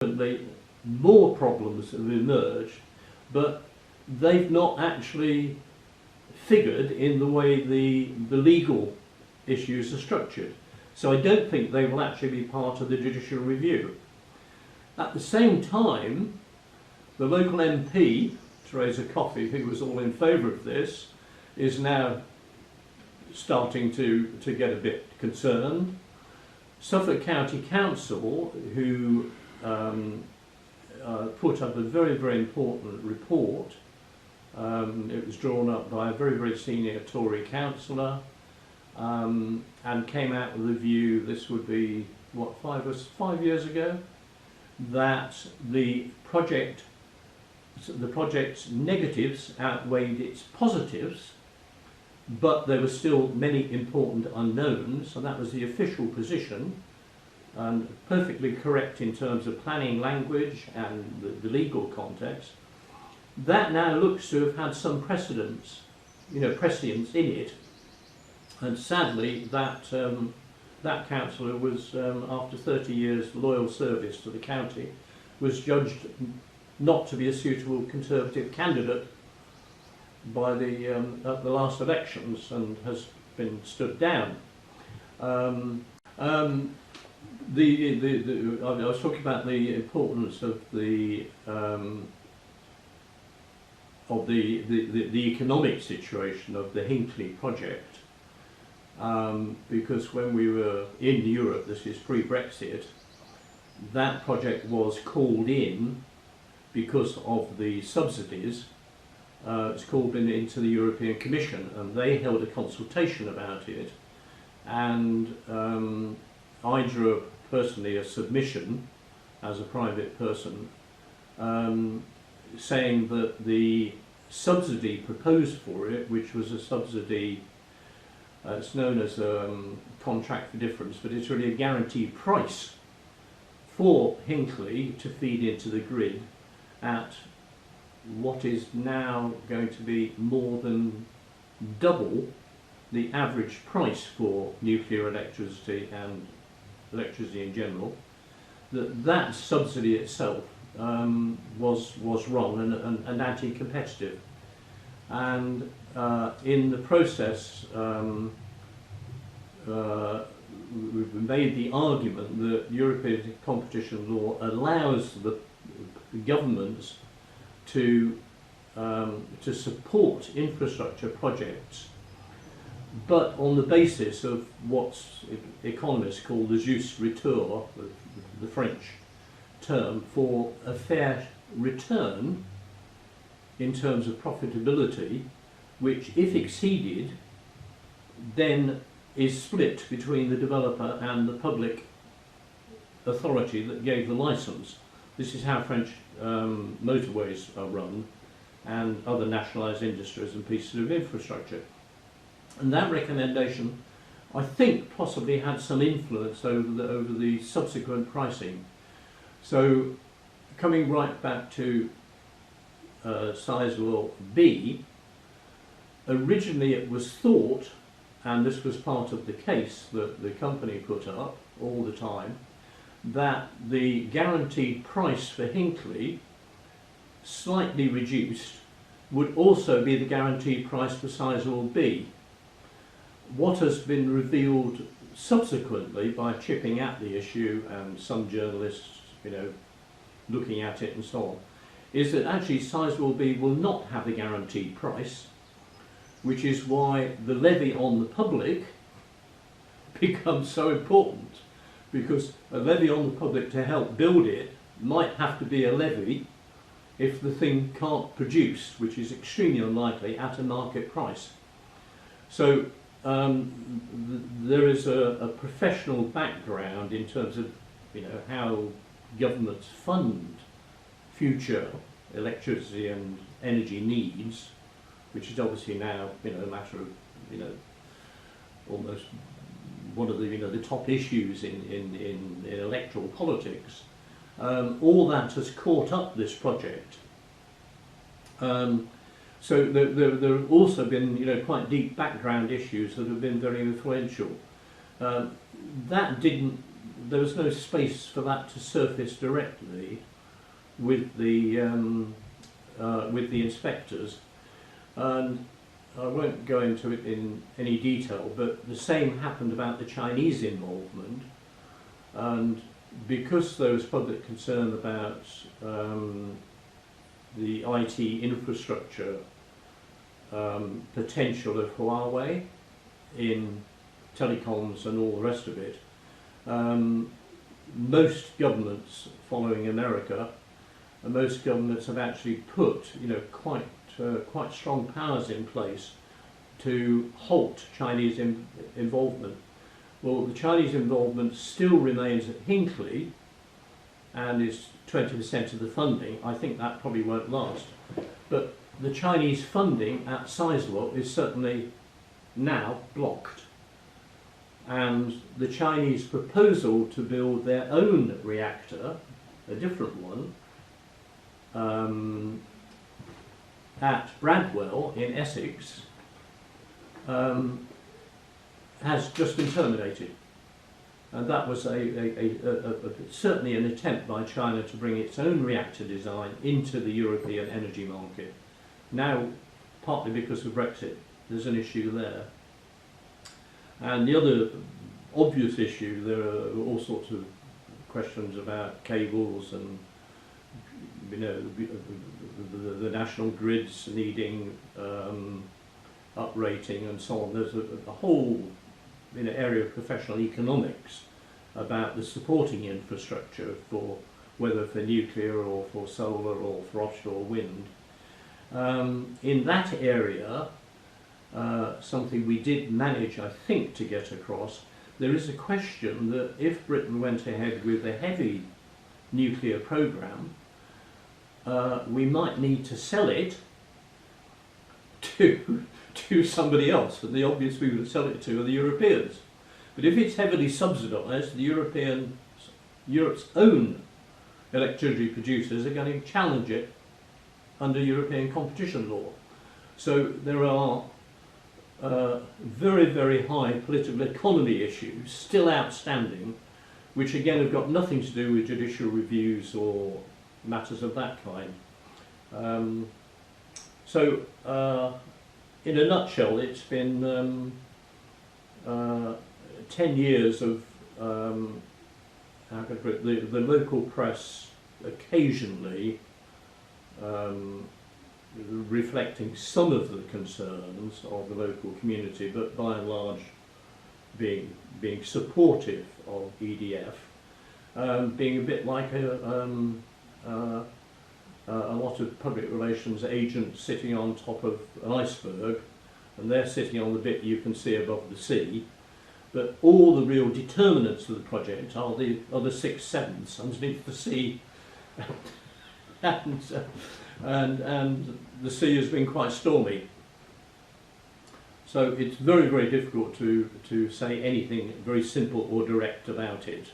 more problems have emerged, but they've not actually figured in the way the legal issues are structured. So I don't think they will actually be part of the judicial review. At the same time, the local MP, Teresa Coffey, who was all in favour of this, is now starting to get a bit concerned. Suffolk County Council, who put up a very, very important report. It was drawn up by a very, very senior Tory councillor, and came out with a view, this would be, what, 5 years ago, that the project's negatives outweighed its positives, but there were still many important unknowns, and that was the official position, and perfectly correct in terms of planning language and the legal context. That now looks to have had some prescience in it, and sadly that councillor was, after 30 years loyal service to the county, was judged not to be a suitable Conservative candidate by at the last elections, and has been stood down. I was talking about the importance of the economic situation of the Hinckley project, because when we were in Europe, this is pre-Brexit, that project was called in because of the subsidies. It's called into the European Commission, and they held a consultation about it, and I drew up personally a submission as a private person, saying that the subsidy proposed for it, which was a subsidy, it's known as a contract for difference, but it's really a guaranteed price for Hinckley to feed into the grid at what is now going to be more than double the average price for nuclear electricity and electricity in general, that subsidy itself was wrong and anti-competitive, and in the process we've made the argument that European competition law allows the governments to support infrastructure projects, but on the basis of what economists call the juste retour, the French term for a fair return in terms of profitability, which, if exceeded, then is split between the developer and the public authority that gave the license. This is how French motorways are run, and other nationalised industries and pieces of infrastructure. And that recommendation, I think, possibly had some influence over the subsequent pricing. So, coming right back to Sizewell B, originally it was thought, and this was part of the case that the company put up all the time, that the guaranteed price for Hinckley, slightly reduced, would also be the guaranteed price for Sizewell B. What has been revealed subsequently by chipping at the issue, and some journalists, looking at it and so on, is that actually Sizewell B will not have a guaranteed price, which is why the levy on the public becomes so important, because a levy on the public to help build it might have to be a levy if the thing can't produce, which is extremely unlikely, at a market price. So there is a professional background in terms of how governments fund future electricity and energy needs, which is obviously now a matter of almost one of the top issues in electoral politics. All that has caught up this project. So there have also been quite deep background issues that have been very influential. that didn't. There was no space for that to surface directly with the inspectors, and I won't go into it in any detail, but the same happened about the Chinese involvement, and because there was public concern about the IT infrastructure potential of Huawei in telecoms and all the rest of it, most governments following America, and most governments have actually put, quite strong powers in place to halt Chinese involvement. Well, the Chinese involvement still remains at Hinckley and is 20% of the funding. I think that probably won't last. But the Chinese funding at Sizewell is certainly now blocked. And the Chinese proposal to build their own reactor, a different one, at Bradwell in Essex, has just been terminated. And that was certainly an attempt by China to bring its own reactor design into the European energy market. Now, partly because of Brexit, there's an issue there. And the other obvious issue, there are all sorts of questions about cables and the national grids needing uprating and so on. There's a whole area of professional economics about the supporting infrastructure for whether for nuclear or for solar or for offshore wind. In that area, something we did manage, I think, to get across, there is a question that if Britain went ahead with a heavy nuclear programme, we might need to sell it to somebody else, and the obvious we would sell it to are the Europeans. But if it's heavily subsidised, Europe's own electricity producers are going to challenge it under European competition law. So there are very, very high political economy issues still outstanding, which again have got nothing to do with judicial reviews or matters of that kind. In a nutshell, it's been 10 years of, how can I put it, the local press occasionally reflecting some of the concerns of the local community, but by and large being supportive of EDF, being a bit like a lot of public relations agents sitting on top of an iceberg, and they're sitting on the bit you can see above the sea, but all the real determinants of the project are the other 6/7 underneath the sea. and the sea has been quite stormy. So it's very, very difficult to say anything very simple or direct about it.